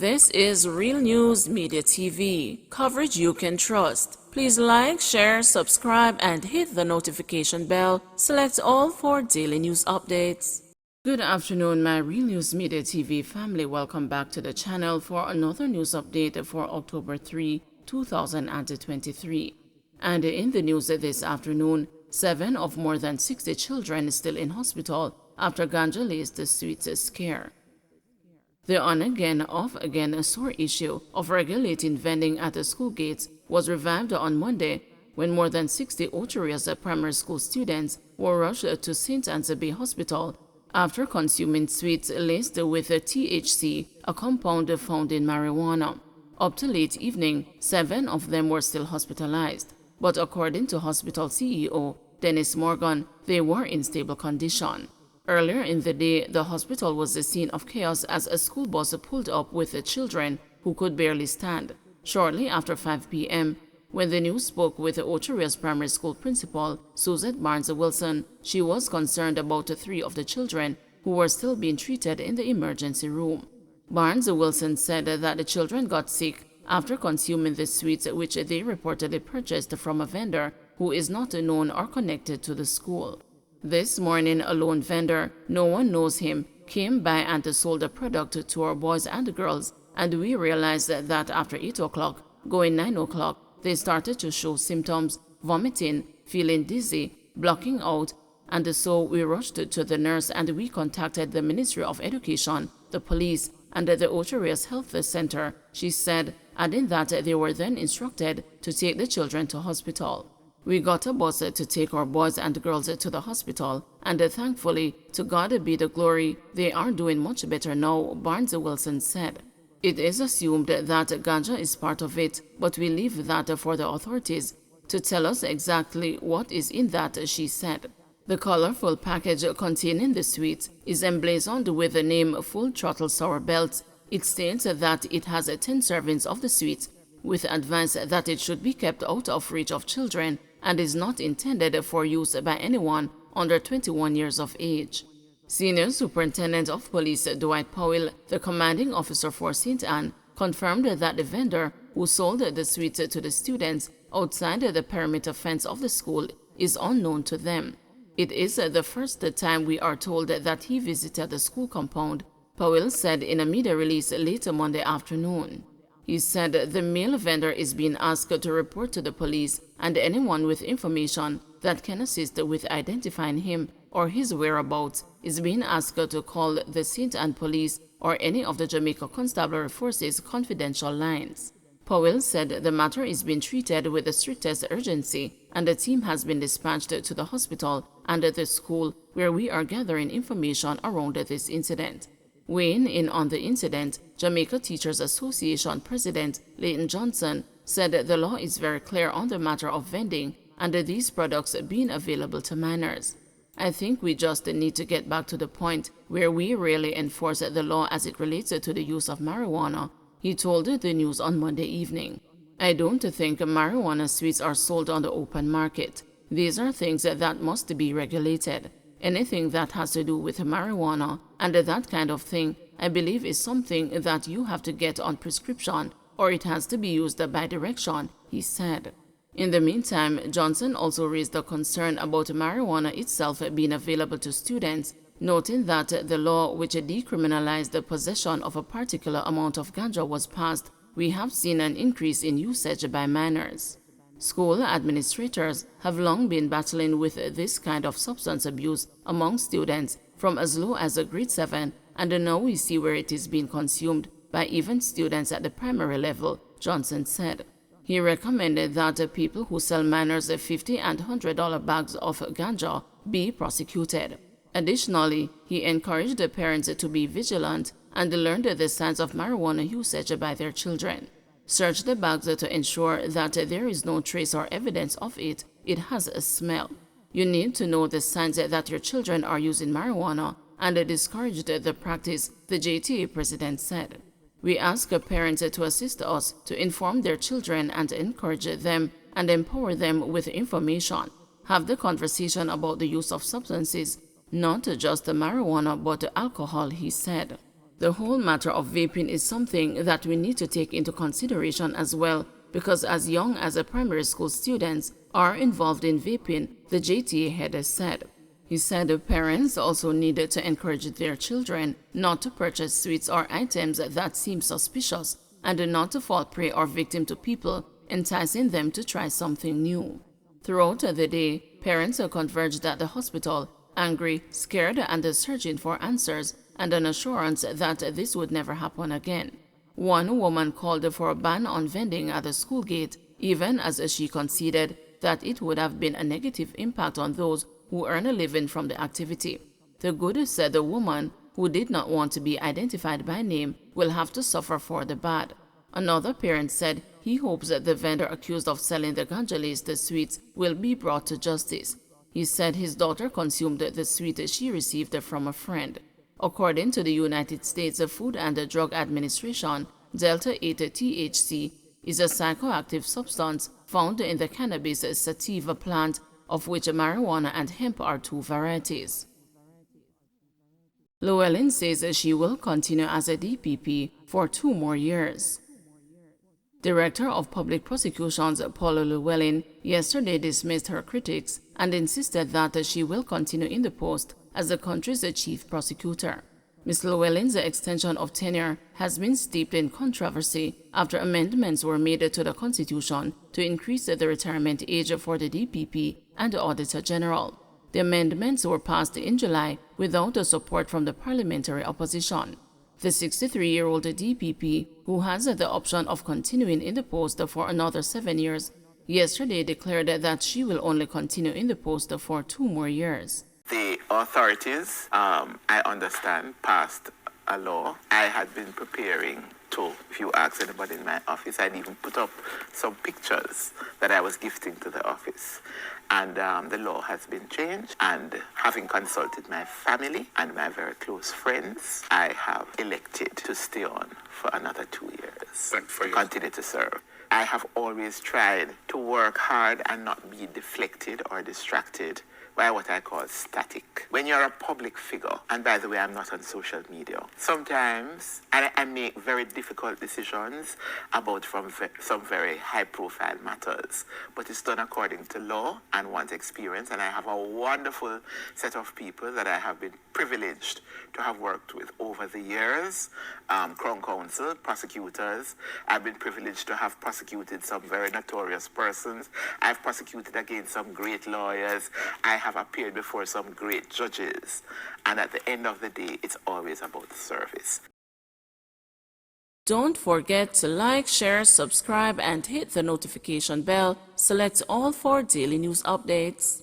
This is Real News Media TV, coverage you can trust. Please like, share, subscribe, and hit the notification bell. Select all for daily news updates. Good afternoon, my Real News Media TV family. Welcome back to the channel for another news update for October 3, 2023. And in the news this afternoon, 7 of more than 60 children still in hospital after ganja-laced sweets scare. The on-again, off-again sore issue of regulating vending at the school gates was revived on Monday when more than 60 Ocheria's primary school students were rushed to St. Anne's Bay Hospital after consuming sweets laced with THC, a compound found in marijuana. Up to late evening, 7 of them were still hospitalized, but according to hospital CEO Dennis Morgan, they were in stable condition. Earlier in the day, the hospital was the scene of chaos as a school bus pulled up with the children who could barely stand. Shortly after 5 p.m., when the news spoke with Ocheria's primary school principal, Suzette Barnes Wilson, she was concerned about 3 of the children who were still being treated in the emergency room. Barnes Wilson said that the children got sick after consuming the sweets which they reportedly purchased from a vendor who is not known or connected to the school. This morning, a lone vendor, no one knows him, came by and sold the product to our boys and girls, and we realized that after 8 o'clock, going 9 o'clock, they started to show symptoms, vomiting, feeling dizzy, blocking out, and so we rushed to the nurse and we contacted the Ministry of Education, the police, and the Ocheria's Health Center, she said, adding that they were then instructed to take the children to hospital. We got a bus to take our boys and girls to the hospital, and thankfully, to God be the glory, they are doing much better now, Barnes Wilson said. It is assumed that ganja is part of it, but we leave that for the authorities to tell us exactly what is in that, she said. The colorful package containing the sweets is emblazoned with the name Full Throttle Sour Belts. It states that it has 10 servings of the sweets, with advice that it should be kept out of reach of children and is not intended for use by anyone under 21 years of age. Senior Superintendent of Police Dwight Powell, the commanding officer for St. Anne, confirmed that the vendor who sold the sweets to the students outside the perimeter fence of the school is unknown to them. It is the first time we are told that he visited the school compound, Powell said in a media release late Monday afternoon. He said the male vendor is being asked to report to the police, and anyone with information that can assist with identifying him or his whereabouts is being asked to call the St. Anne Police or any of the Jamaica Constabulary Force's confidential lines. Powell said the matter is being treated with the strictest urgency, and the team has been dispatched to the hospital and the school where we are gathering information around this incident. Weighing in on the incident, Jamaica Teachers Association President Leighton Johnson said the law is very clear on the matter of vending and these products being available to minors. I think we just need to get back to the point where we really enforce the law as it relates to the use of marijuana, he told the news on Monday evening. I don't think marijuana sweets are sold on the open market. These are things that must be regulated. Anything that has to do with marijuana and that kind of thing, I believe is something that you have to get on prescription or it has to be used by direction, he said. In the meantime, Johnson also raised a concern about marijuana itself being available to students, noting that the law which decriminalized the possession of a particular amount of ganja was passed. We have seen an increase in usage by minors. School administrators have long been battling with this kind of substance abuse among students from as low as grade 7, and now we see where it is being consumed by even students at the primary level, Johnson said. He recommended that people who sell minors $50 and $100 bags of ganja be prosecuted. Additionally, he encouraged the parents to be vigilant and learn the signs of marijuana usage by their children. Search the bags to ensure that there is no trace or evidence of it. It has a smell. You need to know the signs that your children are using marijuana and discouraged the practice, the JTA president said. We ask parents to assist us to inform their children and encourage them and empower them with information. Have the conversation about the use of substances, not just marijuana but alcohol, he said. The whole matter of vaping is something that we need to take into consideration as well, because as young as a primary school students are involved in vaping, the JTA head has said. He said the parents also needed to encourage their children not to purchase sweets or items that seem suspicious and not to fall prey or victim to people enticing them to try something new. Throughout the day, parents converged at the hospital, angry, scared, and searching for answers and an assurance that this would never happen again. One woman called for a ban on vending at the school gate, even as she conceded that it would have been a negative impact on those who earn a living from the activity. The good, said the woman, who did not want to be identified by name, will have to suffer for the bad. Another parent said he hopes that the vendor accused of selling the ganja-laced sweets will be brought to justice. He said his daughter consumed the sweet she received from a friend. According to the United States Food and Drug Administration, Delta-8 THC is a psychoactive substance found in the cannabis sativa plant, of which marijuana and hemp are two varieties. Llewellyn says she will continue as a DPP for 2 more years. Director of Public Prosecutions Paula Llewellyn yesterday dismissed her critics and insisted that she will continue in the post as the country's chief prosecutor. Ms. Llewellyn's extension of tenure has been steeped in controversy after amendments were made to the Constitution to increase the retirement age for the DPP and the Auditor General. The amendments were passed in July without the support from the parliamentary opposition. The 63-year-old DPP, who has the option of continuing in the post for another 7 years, yesterday declared that she will only continue in the post for 2 more years. The authorities, I understand, passed a law. I had been preparing to, if you ask anybody in my office, I'd even put up some pictures that I was gifting to the office. And the law has been changed, and having consulted my family and my very close friends, I have elected to stay on for another 2 years, to continue to serve. I have always tried to work hard and not be deflected or distracted by what I call static. When you're a public figure, and by the way, I'm not on social media, sometimes I make very difficult decisions about some very high-profile matters, but it's done according to law and one's experience, and I have a wonderful set of people that I have been privileged to have worked with over the years, Crown Counsel, prosecutors. I've been privileged to have prosecuted some very notorious persons. I've prosecuted against some great lawyers. I have appeared before some great judges. And at the end of the day, it's always about the service. Don't forget to like, share, subscribe, and hit the notification bell. Select all for daily news updates.